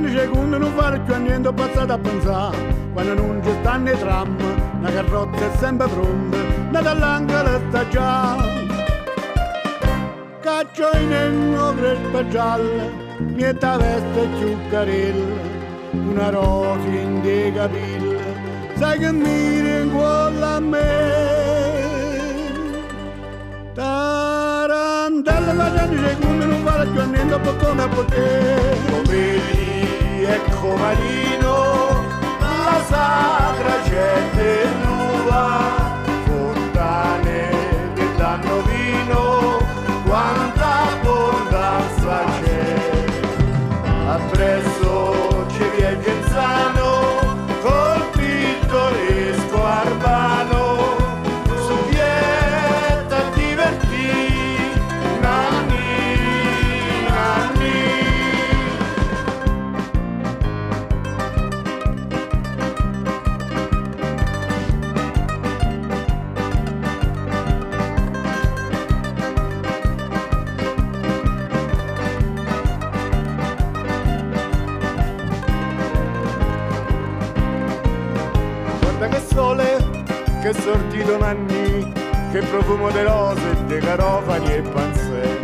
10 secondi non fare più niente, ho passato a pensare. Quando non ci stanno i tram, la carrozza è sempre pronta, dall'angolo sta già. Caccio in enno crespa gialla, mietta veste ciuccarella, una rosa in dei capelli, sai che mi rincuola a me. Tarantella facendo secondi non vale più niente, un po' come a poter. Pomeli e Comarino, la sacra gente nuova, fontane che danno vino, quanta abbondanza c'è. Appresso ci viene Genzano, col pittoresco Arbano, su Pieta divertì, nanni, nanni. Guarda che sole, che sortito Nanni, che profumo de rose, de garofani e panzè.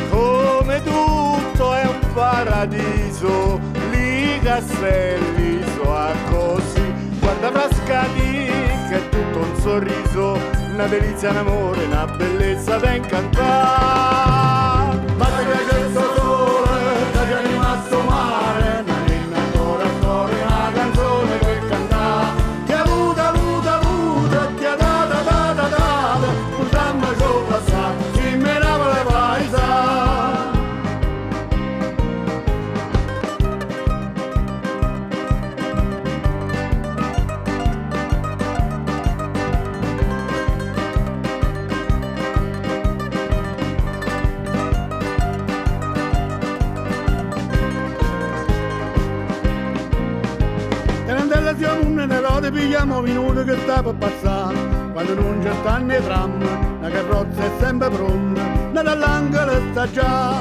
Come tutto è un paradiso, lì Castelli so a così. Guarda Frascati, che è tutto un sorriso, una delizia, un amore, una bellezza da incantare. Basta che questo sole, da già rimasto mare, non è ancora storia, una canzone per cantare. Che ha avuto, che ha data, purtrammo sopra sta, si menava le paesa. E non della siamo un nerode, pigliamo minuti che sta per passare. Quando non c'è stanno i tram, la carrozza è sempre pronta, dall'angolo sta già.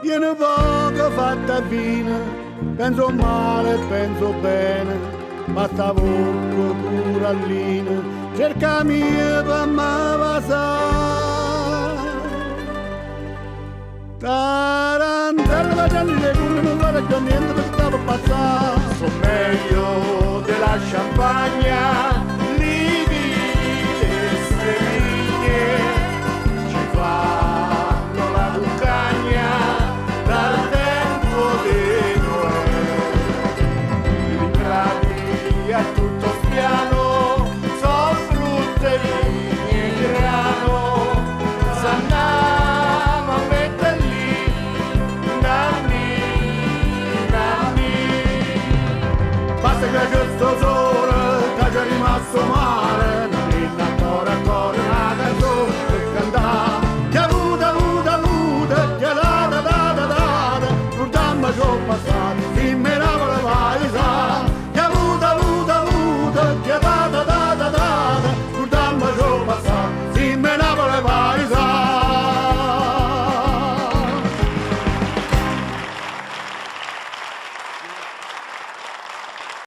Viene poco fatta fine, penso male, penso bene, basta poco curallina, cerca mia per me passare. Tarantella facendo i secondi non vale più niente per stare per passare. Sono meglio della champagna, livide ste vigne, ci fanno la cuccagna dal tempo dei Noè. Ritratti a tutto spiano, son frutte, vigne e grano, s'andiamo a mettere lì, nanni, nanni. Basta che questo sole, che è rimasto male.